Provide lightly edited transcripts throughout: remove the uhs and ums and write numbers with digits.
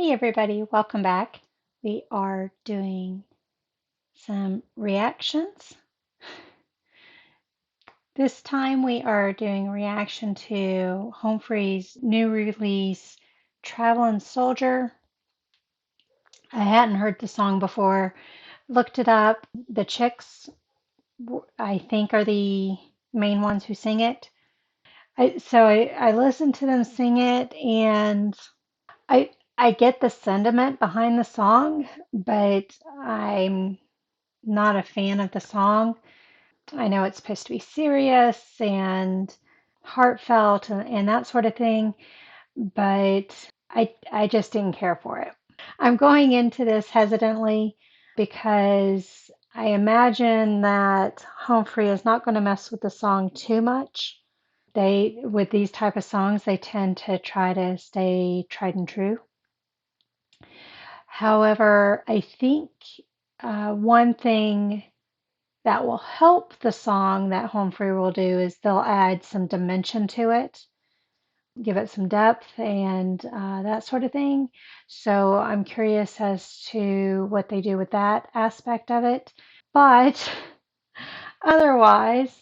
Hey everybody, welcome back. We are doing some reactions. This time we are doing a reaction to Humphrey's new release, Travelin Soldier. I hadn't heard the song before, looked it up. The Chicks, I think, are the main ones who sing it. So I listened to them sing it, and I get the sentiment behind the song, but I'm not a fan of the song. I know it's supposed to be serious and heartfelt and that sort of thing, but I just didn't care for it. I'm going into this hesitantly because I imagine that Humphrey is not going to mess with the song too much. With these type of songs, they tend to try to stay tried and true. However, I think one thing that will help the song that Humphrey will do is they'll add some dimension to it, give it some depth and that sort of thing. So I'm curious as to what they do with that aspect of it. But otherwise,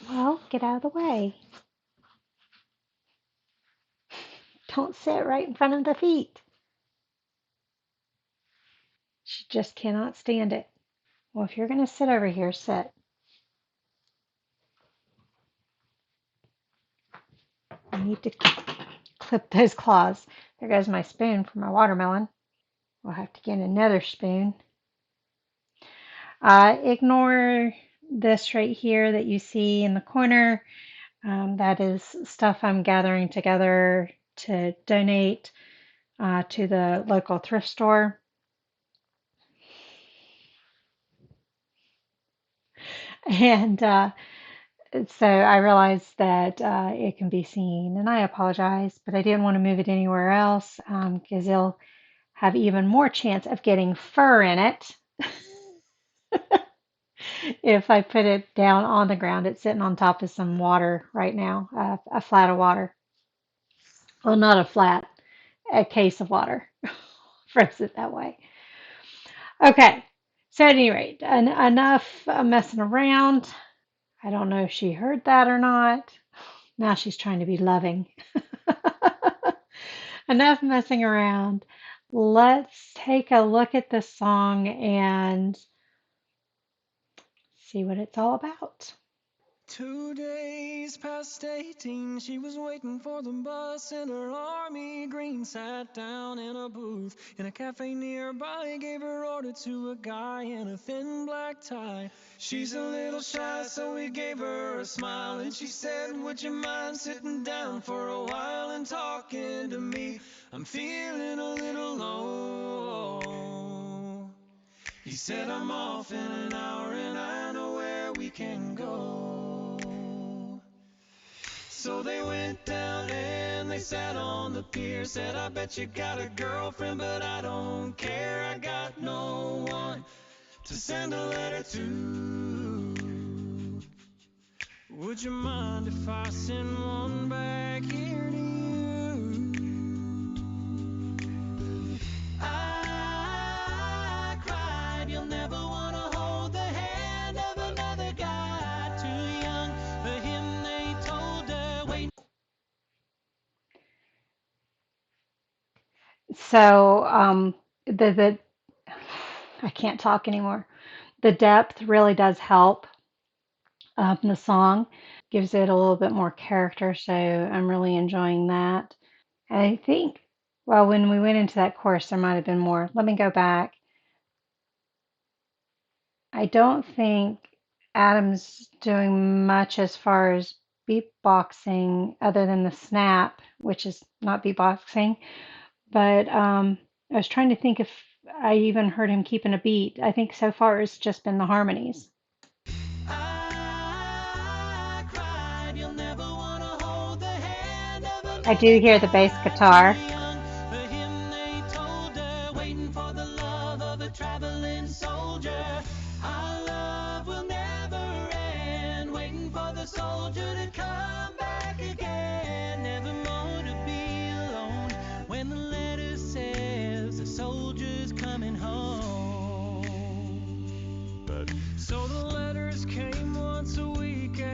well, get out of the way. Don't sit right in front of the feet. She just cannot stand it. Well, if you're going to sit over here, sit. I need to clip those claws. There goes my spoon for my watermelon. We'll have to get another spoon. Ignore this right here that you see in the corner. That is stuff I'm gathering together to donate to the local thrift store. And so I realized that it can be seen, and I apologize, but I didn't want to move it anywhere else because it'll have even more chance of getting fur in it. If I put it down on the ground, it's sitting on top of some water right now, a flat of water. Well, not a flat, a case of water. Phrase it that way. Okay, so at any rate, enough messing around. I don't know if she heard that or not. Now she's trying to be loving. Enough messing around. Let's take a look at this song and see what it's all about. 2 days past 18, she was waiting for the bus in her army green. Sat down in a booth in a cafe nearby, gave her order to a guy in a thin black tie. She's a little shy, so we gave her a smile, and she said, would you mind sitting down for a while and talking to me? I'm feeling a little low. He said, I'm off in an hour and I know where we can go. So they went down and they sat on the pier. Said, I bet you got a girlfriend, but I don't care. I got no one to send a letter to. Would you mind if I send one back here to you? I cried, you'll never want to hold the hand of another guy. Too young for him, they told her. Wait. So the I can't talk anymore. The depth really does help the song, gives it a little bit more character. So I'm really enjoying that. And I think, well, when we went into that chorus, there might have been more. Let me go back. I don't think Adam's doing much as far as beatboxing other than the snap, which is not beatboxing. But I was trying to think if I even heard him keeping a beat. I think so far it's just been the harmonies. I cried, you'll never want to hold the hand of I another do hear the bass guy. Too guitar. young for him, they told her. Waiting for the love of a traveling soldier. Our love will never end. Waiting for the soldier to come back again. Never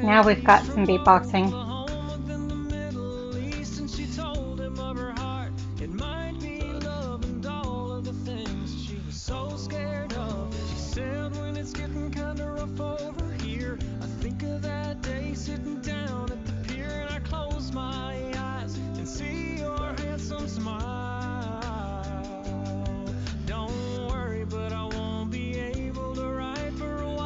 Now we've East got from some beatboxing. Oklahoma, then the Middle East, and she told him of her heart. It might be love and all of the things she was so scared of. She said, when it's getting kinda rough over here, I think of that day sitting down at the pier, and I close my eyes and see your handsome smile. Don't worry, but I won't be able to write for a while.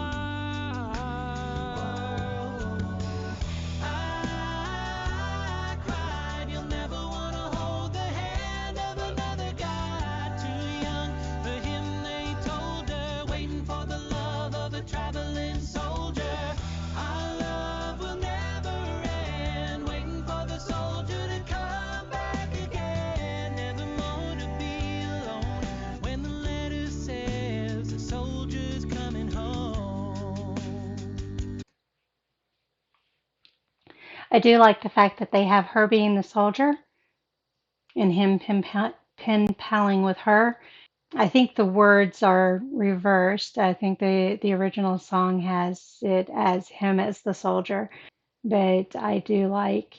I cried, you'll never want to hold the hand of another guy. Too young for him, they told her, waiting for the love of a traveling soldier. Our love will never end, waiting for the soldier to come back again. Never more to be alone when the letter says the soldier's coming home. I do like the fact that they have her being the soldier and him pen paling with her. I think the words are reversed. I think the original song has it as him as the soldier, but I do like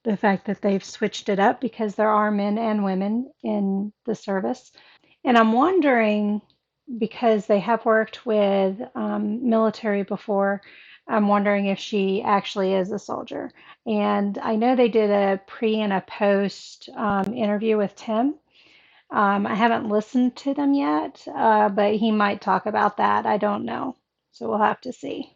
the fact that they've switched it up because there are men and women in the service. And I'm wondering, because they have worked with military before, I'm wondering if she actually is a soldier. And I know they did a pre and a post interview with Tim. I haven't listened to them yet, but he might talk about that. I don't know. So we'll have to see.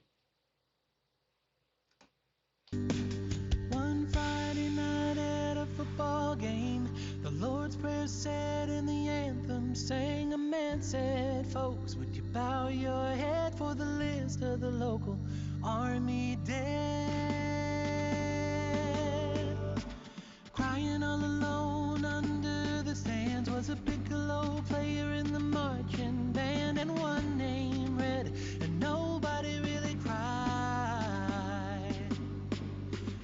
One Friday night at a football game, the Lord's Prayer said and the anthem sang. A man said, folks, would you bow your head for the list of the local army dead? Crying all alone under the stands was a piccolo player in the marching band, and one name read, and nobody really cried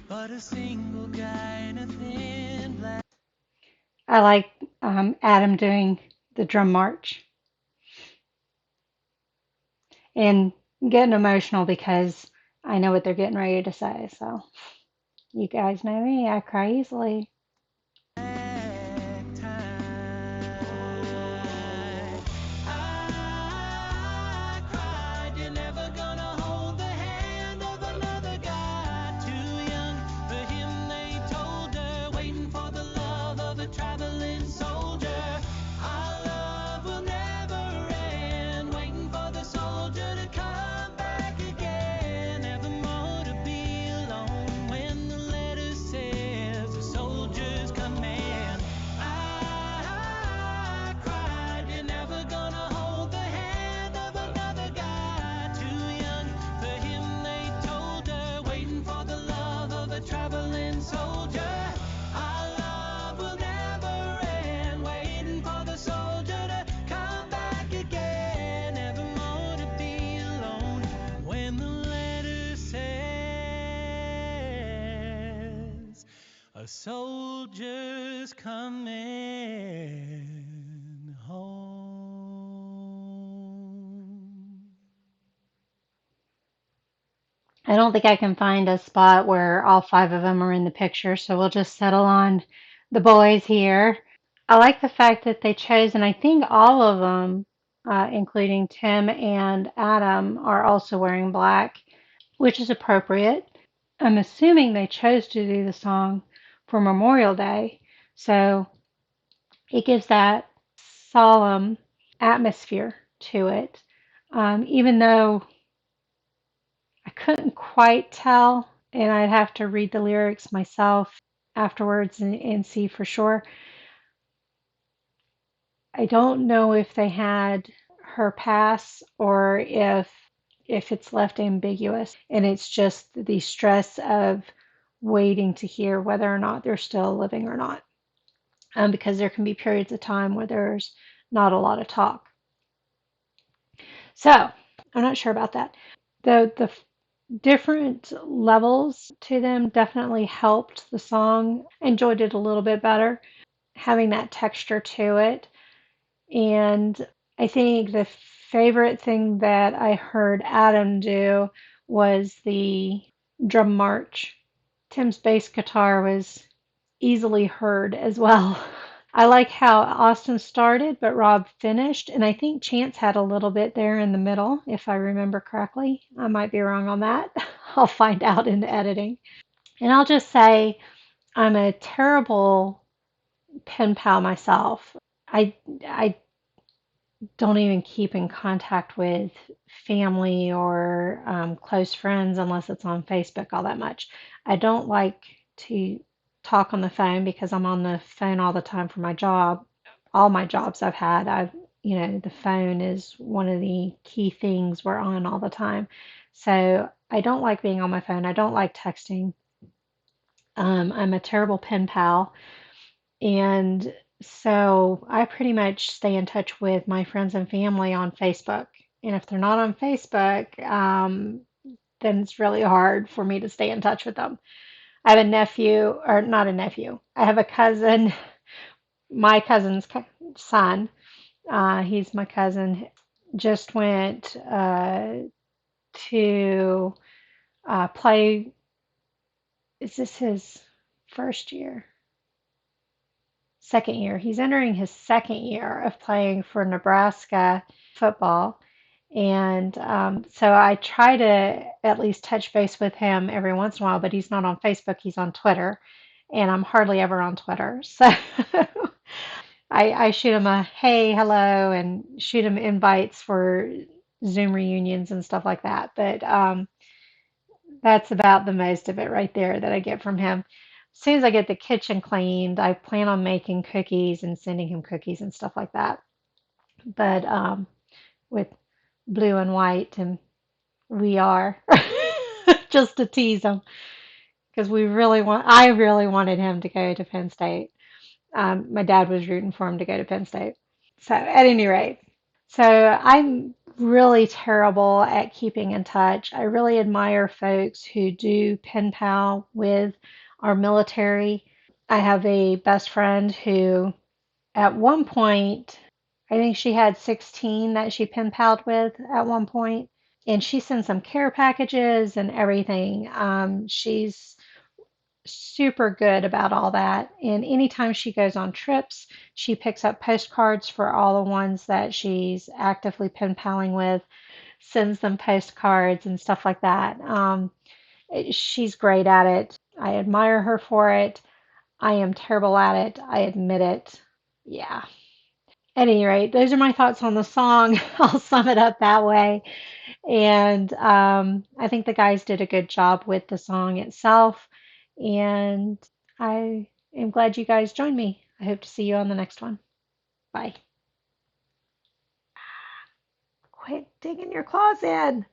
but a single guy in a thin black. I like Adam doing the drum march and getting emotional because I know what they're getting ready to say. So you guys know me, I cry easily. I cried, you're never gonna hold the hand of another guy. Too young for him, they told her, waiting for the love of a traveling soldier. Our love will never end, waiting for the soldier to come back again. Never more to be alone when the letter says the soldier's command. I cried, you're never gonna hold the hand of another guy. Too young for him, they told her, waiting for the love of a traveling soldier. Our love will never end, waiting for the soldier to come back again. Never more to be alone when the letter says a soldier's coming home. I don't think I can find a spot where all five of them are in the picture, so we'll just settle on the boys here. I like the fact that they chose, and I think all of them, including Tim and Adam, are also wearing black, which is appropriate. I'm assuming they chose to do the song for Memorial Day, so it gives that solemn atmosphere to it. Even though I couldn't quite tell, and I'd have to read the lyrics myself afterwards and see for sure. I don't know if they had her pass or if it's left ambiguous and it's just the stress of waiting to hear whether or not they're still living or not. Because there can be periods of time where there's not a lot of talk. So I'm not sure about that. The different levels to them definitely helped the song. I enjoyed it a little bit better, having that texture to it. And I think the favorite thing that I heard Adam do was the drum march. Tim's bass guitar was easily heard as well. I like how Austin started, but Rob finished, and I think Chance had a little bit there in the middle, if I remember correctly. I might be wrong on that. I'll find out in the editing. And I'll just say I'm a terrible pen pal myself. I don't even keep in contact with family or close friends unless it's on Facebook all that much. I don't like to talk on the phone because I'm on the phone all the time for my job. All my jobs I've had, the phone is one of the key things we're on all the time. So I don't like being on my phone. I don't like texting. I'm a terrible pen pal. And so I pretty much stay in touch with my friends and family on Facebook. And if they're not on Facebook, then it's really hard for me to stay in touch with them. I have a nephew, or not a nephew, I have a cousin, my cousin's son. He's my cousin, just went to play. Is this his first year? Second year. He's entering his second year of playing for Nebraska football. And so I try to at least touch base with him every once in a while, but he's not on Facebook, he's on Twitter. And I'm hardly ever on Twitter. So I shoot him a hey, hello, and shoot him invites for Zoom reunions and stuff like that. But that's about the most of it right there that I get from him. As soon as I get the kitchen cleaned, I plan on making cookies and sending him cookies and stuff like that. But with blue and white, and we are just to tease him because I really wanted him to go to Penn State. My dad was rooting for him to go to Penn State. So at any rate, so I'm really terrible at keeping in touch. I really admire folks who do pen pal with our military. I have a best friend who, at one point, I think she had 16 that she pen palled with at one point, and she sends some care packages and everything. She's super good about all that. And anytime she goes on trips, she picks up postcards for all the ones that she's actively pen paling with, sends them postcards and stuff like that. She's great at it. I admire her for it. I am terrible at it. I admit it. Yeah. At any rate, those are my thoughts on the song. I'll sum it up that way. And I think the guys did a good job with the song itself. And I am glad you guys joined me. I hope to see you on the next one. Bye. Quit digging your claws in.